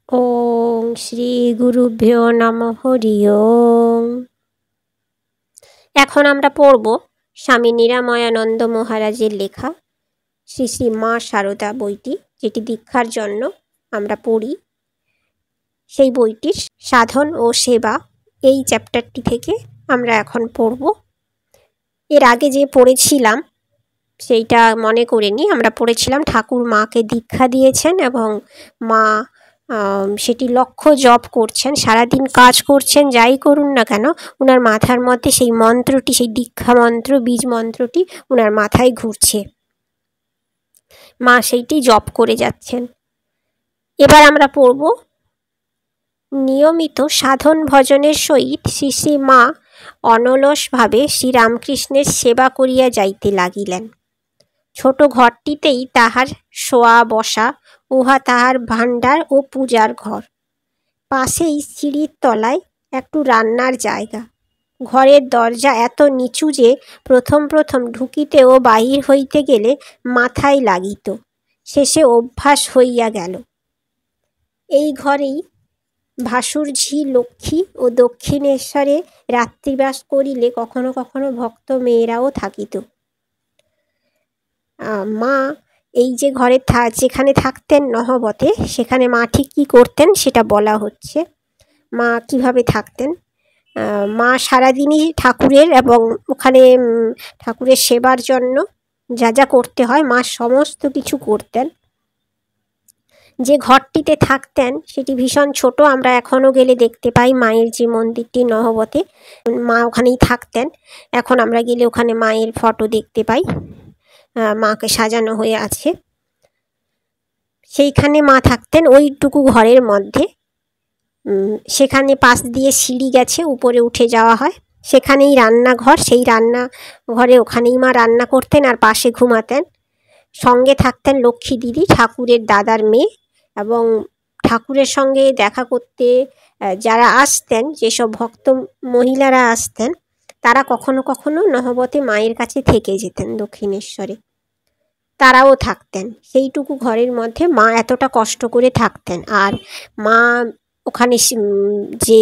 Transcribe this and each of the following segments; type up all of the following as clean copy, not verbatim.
ওং শ্রী গুরুভ্যো নমঃ হরি ওং। এখন আমরা পড়ব স্বামী নিরাময়ানন্দ মহারাজের লেখা শ্রী শ্রী মা শারদা বইটি, যেটি দীক্ষার জন্য আমরা পড়ি। সেই বইটির সাধন ও সেবা এই চ্যাপ্টারটি থেকে আমরা এখন পড়ব। এর আগে যে পড়েছিলাম সেইটা মনে করে নিই। আমরা পড়েছিলাম ঠাকুর মাকে দীক্ষা দিয়েছেন এবং মা সেটি লক্ষ্য জপ করছেন, সারাদিন কাজ করছেন, যাই করুন না কেন ওনার মাথার মধ্যে সেই মন্ত্রটি, সেই দীক্ষা মন্ত্র, বীজ মন্ত্রটি ওনার মাথায় ঘুরছে, মা সেইটি জপ করে যাচ্ছেন। এবার আমরা পড়ব নিয়মিত সাধন ভজনের সহিত শ্রী শ্রী মা অনলসভাবে শ্রীরামকৃষ্ণের সেবা করিয়া যাইতে লাগিলেন। ছোট ঘরটিতেই তাহার শোয়া বসা, উহা তাহার ভাণ্ডার ও পূজার ঘর। পাশেই সিঁড়ির তলায় একটু রান্নার জায়গা। ঘরের দরজা এত নিচু যে প্রথম প্রথম ঢুকিতে ও বাহির হইতে গেলে মাথায় লাগিত, শেষে অভ্যাস হইয়া গেল। এই ঘরেই ভাসুরঝি লক্ষ্মী ও দক্ষিণেশ্বরে রাত্রিবাস করিলে কখনো কখনো ভক্ত মেয়েরাও থাকিত। মা এই যে ঘরে যেখানে থাকতেন নহবতে, সেখানে মা ঠিক কী করতেন সেটা বলা হচ্ছে। মা কিভাবে থাকতেন? মা সারাদিনই ঠাকুরের এবং ওখানে ঠাকুরের সেবার জন্য যা যা করতে হয় মা সমস্ত কিছু করতেন। যে ঘরটিতে থাকতেন সেটি ভীষণ ছোট, আমরা এখনও গেলে দেখতে পাই মায়ের যে মন্দিরটি নহবতে, মা ওখানেই থাকতেন। এখন আমরা গেলে ওখানে মায়ের ফটো দেখতে পাই, মাকে সাজানো হয়ে আছে। সেইখানে মা থাকতেন ওইটুকু ঘরের মধ্যে। সেখানে পাশ দিয়ে সিঁড়ি গেছে, উপরে উঠে যাওয়া হয়, সেখানেই রান্নাঘর। সেই রান্নাঘরে ওখানেই মা রান্না করতেন আর পাশে ঘুমাতেন। সঙ্গে থাকতেন লক্ষ্মী দিদি, ঠাকুরের দাদার মেয়ে, এবং ঠাকুরের সঙ্গে দেখা করতে যারা আসতেন, যেসব ভক্ত মহিলারা আসতেন, তারা কখনো কখনো নহবতে মায়ের কাছে থেকে যেতেন দক্ষিণেশ্বরে, তারাও থাকতেন। সেইটুকু ঘরের মধ্যে মা এতটা কষ্ট করে থাকতেন। আর মা ওখানে যে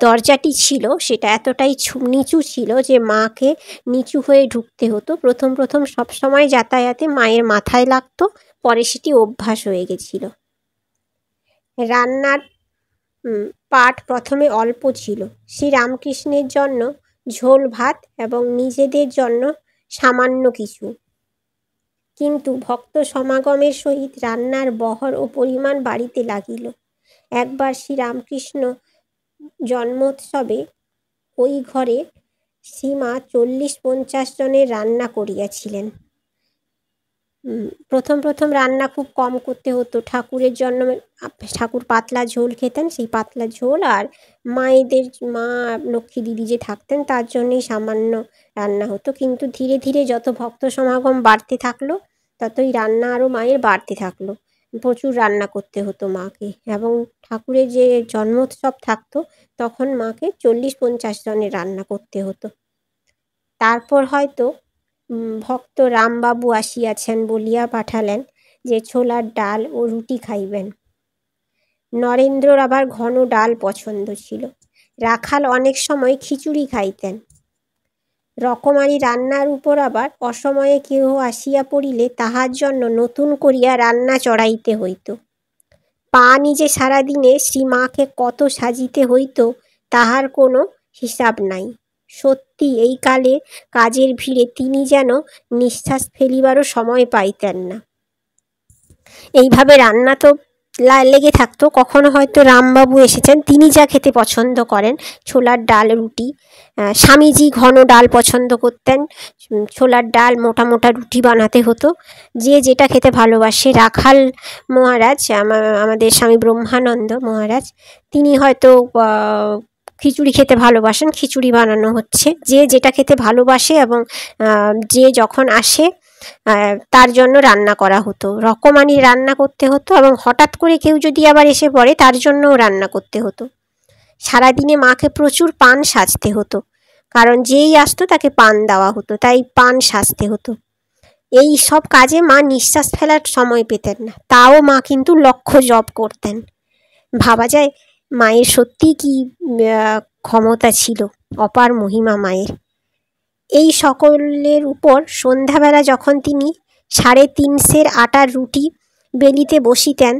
দরজাটি ছিল সেটা এতটাই নিচু ছিল যে মাকে নিচু হয়ে ঢুকতে হতো। প্রথম প্রথম সবসময় যাতায়াতে মায়ের মাথায় লাগতো, পরে সেটি অভ্যাস হয়ে গেছিল। রান্নার পাট প্রথমে অল্প ছিল, শ্রীরামকৃষ্ণের জন্য ঝোল ভাত এবং নিজেদের জন্য সামান্য কিছু। কিন্তু ভক্ত সমাগমের সহিত রান্নার বহর ও পরিমাণ বাড়িতে লাগিল। একবার শ্রীরামকৃষ্ণ জন্মোৎসবে ওই ঘরে শ্রীমা 40-50 জনের রান্না করিয়াছিলেন। প্রথম প্রথম রান্না খুব কম করতে হতো ঠাকুরের জন্য। ঠাকুর পাতলা ঝোল খেতেন, সেই পাতলা ঝোল, আর মা লক্ষ্মী দিদি যে থাকতেন তার জন্যই সামান্য রান্না হতো। কিন্তু ধীরে ধীরে যত ভক্ত সমাগম বাড়তে থাকলো ততই রান্না আরও মায়ের বাড়তে থাকলো। প্রচুর রান্না করতে হতো মাকে, এবং ঠাকুরের যে জন্মোৎসব থাকতো তখন মাকে 40-50 জনের রান্না করতে হতো। তারপর হয়তো ভক্ত রামবাবু আসিয়াছেন বলিয়া পাঠালেন যে ছোলার ডাল ও রুটি খাইবেন। নরেন্দ্রর আবার ঘন ডাল পছন্দ ছিল। রাখাল অনেক সময় খিচুড়ি খাইতেন। রকমারি রান্নার উপর আবার অসময়ে কেহ আসিয়া পড়িলে তাহার জন্য নতুন করিয়া রান্না চড়াইতে হইত। পা নিজে সারাদিনে শ্রীমাকে কত সাজিতে হইত তাহার কোনো হিসাব নাই। সত্যি এই কালে কাজের ভিড়ে তিনি যেন নিঃশ্বাস ফেলিবারও সময় পাইতেন না। এইভাবে রান্না তো লেগে থাকতো। কখনো হয়তো রামবাবু এসেছেন, তিনি যা খেতে পছন্দ করেন, ছোলার ডাল রুটি। স্বামীজি ঘন ডাল পছন্দ করতেন, ছোলার ডাল মোটা মোটা রুটি বানাতে হতো। যে যেটা খেতে ভালোবাসে, রাখাল মহারাজ, আমাদের স্বামী ব্রহ্মানন্দ মহারাজ, তিনি হয়তো খিচুড়ি খেতে ভালোবাসেন, খিচুড়ি বানানো হচ্ছে। যে যেটা খেতে ভালোবাসে এবং যে যখন আসে তার জন্য রান্না করা হতো। রকমারি রান্না করতে হতো, এবং হঠাৎ করে কেউ যদি আবার এসে পড়ে তার জন্যও রান্না করতে হতো। সারাদিনে মাকে প্রচুর পান সাজতে হতো, কারণ যেই আসতো তাকে পান দেওয়া হতো, তাই পান সাজতে হতো। এই সব কাজে মা নিঃশ্বাস ফেলার সময় পেতেন না, তাও মা কিন্তু লক্ষ্য জপ করতেন। ভাবা যায় মায়ের সত্যি কি ক্ষমতা ছিল, অপার মহিমা মায়ের। এই সকলের উপর সন্ধ্যাবেলা যখন তিনি 3.5 সের আটার রুটি বেলিতে বসিতেন,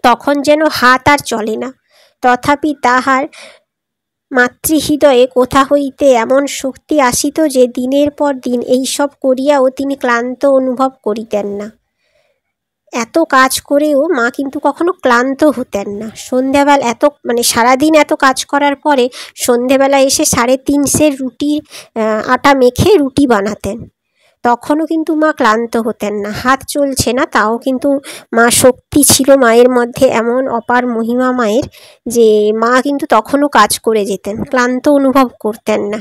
তখন যেন হাত আর চলে না। তথাপি তাহার মাতৃহৃদয়ে কোথা হইতে এমন শক্তি আসিত যে দিনের পর দিন এইসব করিয়াও তিনি ক্লান্ত অনুভব করিতেন না। এত কাজ করেও মা কিন্তু কখনো ক্লান্ত হতেন না। সন্ধ্যাবেলা সারাদিন এত কাজ করার পরে সন্ধ্যেবেলা এসে 3.5 সের রুটির আটা মেখে রুটি বানাতেন। তখনও কিন্তু মা ক্লান্ত হতেন না। হাত চলছে না, তাও কিন্তু মা শক্তি ছিল মায়ের মধ্যে, এমন অপার মহিমা মায়ের যে মা কিন্তু তখনও কাজ করে যেতেন, ক্লান্ত অনুভব করতেন না,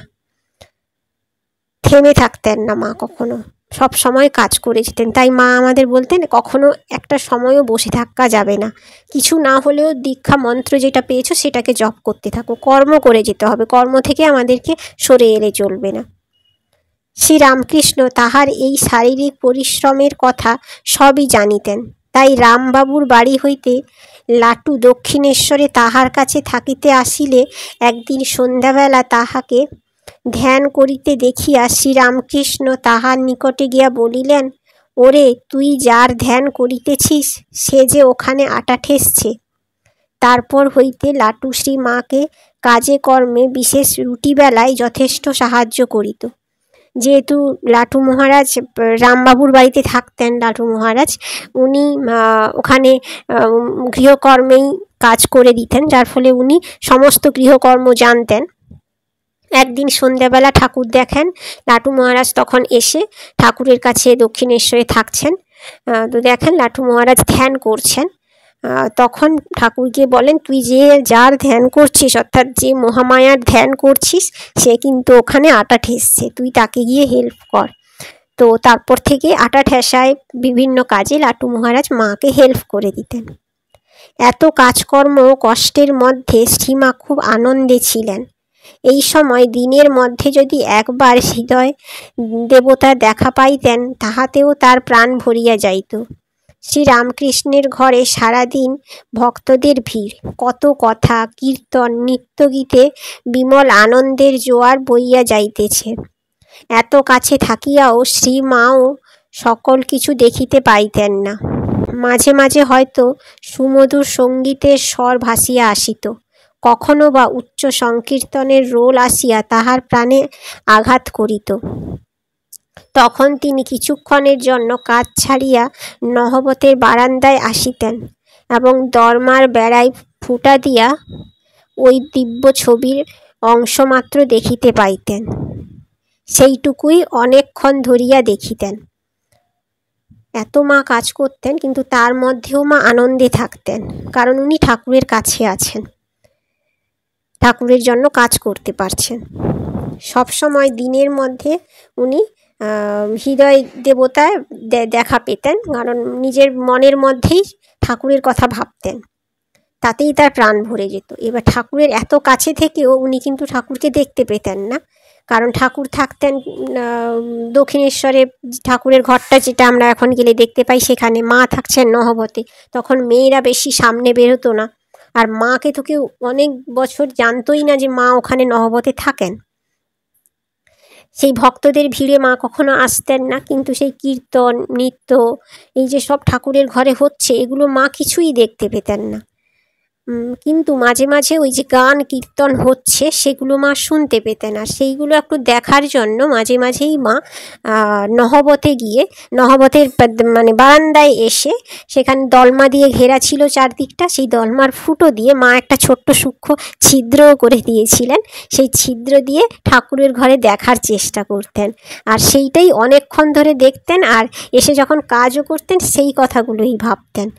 থেমে থাকতেন না মা কখনো, সব সময় কাজ করে যেতেন। তাই মা আমাদের বলতেন কখনো একটা সময়ও বসে থাকা যাবে না, কিছু না হলেও দীক্ষা মন্ত্র যেটা পেয়েছো সেটাকে জপ করতে থাকো, কর্ম করে যেতে হবে, কর্ম থেকে আমাদেরকে সরে এলে চলবে না। শ্রীরামকৃষ্ণ তাহার এই শারীরিক পরিশ্রমের কথা সবই জানিতেন। তাই রামবাবুর বাড়ি হইতে লাটু দক্ষিণেশ্বরে তাহার কাছে থাকিতে আসিলে একদিন সন্ধ্যাবেলা তাহাকে ধ্যান করিতে দেখিয়া শ্রীরামকৃষ্ণ তাহার নিকটে গিয়া বলিলেন, ওরে, তুই যার ধ্যান করিতেছিস সে যে ওখানে আটা ঠেসছে। তারপর হইতে লাটু শ্রী মাকে কাজে কর্মে, বিশেষ রুটিবেলায় যথেষ্ট সাহায্য করিত। যেহেতু লাটু মহারাজ রামবাবুর বাড়িতে থাকতেন, লাটু মহারাজ উনি ওখানে গৃহকর্মেই কাজ করে দিতেন, যার ফলে উনি সমস্ত গৃহকর্ম জানতেন। একদিন সন্ধ্যাবেলা ঠাকুর দেখেন লাটু মহারাজ, তখন এসে ঠাকুরের কাছে দক্ষিণেশ্বরে থাকছেন, তো দেখেন লাটু মহারাজ ধ্যান করছেন। তখন ঠাকুর গিয়ে বলেন, তুই যে যার ধ্যান করছিস, অর্থাৎ যে মহামায়ার ধ্যান করছিস, সে কিন্তু ওখানে আটা ঠেসছে, তুই তাকে গিয়ে হেল্প কর। তো তারপর থেকে আটা ঠেসায় বিভিন্ন কাজে লাটু মহারাজ মাকে হেল্প করে দিতেন। এত কাজকর্ম কষ্টের মধ্যে শ্রীমা খুব আনন্দে ছিলেন। এই সময় দিনের মধ্যে যদি একবার হৃদয় দেবতার দেখা পাইতেন, তাহাতেও তার প্রাণ ভরিয়া যাইত। শ্রীরামকৃষ্ণের ঘরে সারাদিন ভক্তদের ভিড়, কত কথা, কীর্তন, নৃত্যগীতে বিমল আনন্দের জোয়ার বইয়া যাইতেছে। এত কাছে থাকিয়াও শ্রীমাও সকল কিছু দেখিতে পাইতেন না। মাঝে মাঝে হয়তো সুমধুর সঙ্গীতের স্বর ভাসিয়া আসিত, কখনো বা উচ্চ সংকীর্তনের রোল আসিয়া তাহার প্রাণে আঘাত করিত। তখন তিনি কিছুক্ষণের জন্য কাজ ছাড়িয়া নহবতের বারান্দায় আসিতেন এবং দরমার বেড়ায় ফুটা দিয়া ওই দিব্য ছবির অংশমাত্র দেখিতে পাইতেন। সেইটুকুই অনেকক্ষণ ধরিয়া দেখিতেন। এত মা কাজ করতেন, কিন্তু তার মধ্যেও মা আনন্দে থাকতেন, কারণ উনি ঠাকুরের কাছে আছেন, ঠাকুরের জন্য কাজ করতে পারছেন। সব সময় দিনের মধ্যে উনি হৃদয় দেবতায় দেখা পেতেন, কারণ নিজের মনের মধ্যেই ঠাকুরের কথা ভাবতেন, তাতেই তার প্রাণ ভরে যেত। এবার ঠাকুরের এত কাছে থেকেও উনি কিন্তু ঠাকুরকে দেখতে পেতেন না, কারণ ঠাকুর থাকতেন দক্ষিণেশ্বরে, ঠাকুরের ঘরটা যেটা আমরা এখন গেলে দেখতে পাই, সেখানে মা থাকছেন নহবতে। তখন মেয়েরা বেশি সামনে বেরোতো না, আর মাকে তো কেউ অনেক বছর জানতোই না যে মা ওখানে নহবতে থাকেন। সেই ভক্তদের ভিড়ে মা কখনো আসতেন না, কিন্তু সেই কীর্তন, নৃত্য, এই যে সব ঠাকুরের ঘরে হচ্ছে, এগুলো মা কিছুই দেখতে পেতেন না। কিন্তু মাঝে মাঝে ওই যে গান কীর্তন হচ্ছে, সেগুলো মা শুনতে পেতেন, আর সেইগুলো একটু দেখার জন্য মাঝে মাঝেই মা নহবতে গিয়ে, নহবতের বারান্দায় এসে, সেখানে দলমা দিয়ে ঘেরা ছিল চারদিকটা, সেই দলমার ফুটো দিয়ে মা একটা ছোট্ট সূক্ষ্ম ছিদ্রও করে দিয়েছিলেন, সেই ছিদ্র দিয়ে ঠাকুরের ঘরে দেখার চেষ্টা করতেন, আর সেইটাই অনেকক্ষণ ধরে দেখতেন, আর এসে যখন কাজও করতেন সেই কথাগুলোই ভাবতেন।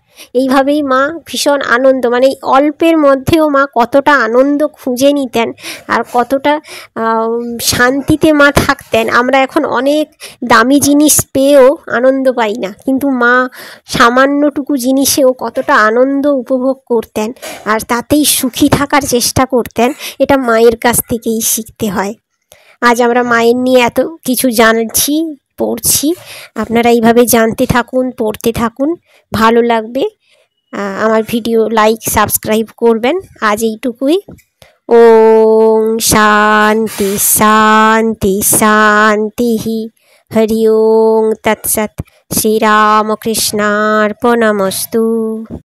এইভাবেই মা ভীষণ আনন্দ, এই অল্পের মধ্যেও মা কতটা আনন্দ খুঁজে নিতেন, আর কতটা শান্তিতে মা থাকতেন। আমরা এখন অনেক দামি জিনিস পেয়েও আনন্দ পাই না, কিন্তু মা সামান্যটুকু জিনিসেও কতটা আনন্দ উপভোগ করতেন, আর তাতেই সুখী থাকার চেষ্টা করতেন। এটা মায়ের কাছ থেকেই শিখতে হয়। আজ আমরা মায়ের নিয়ে এত কিছু জানছি, পড়ছি। আপনারা এইভাবে জানতে থাকুন, পড়তে থাকুন, ভালো লাগবে। আমার ভিডিও লাইক সাবস্ক্রাইব করবেন। আজ এইটুকুই। ওম শান্তি শান্তি শান্তি। হরি ওম তৎসৎ। শ্রীরামকৃষ্ণার্পণমস্তু।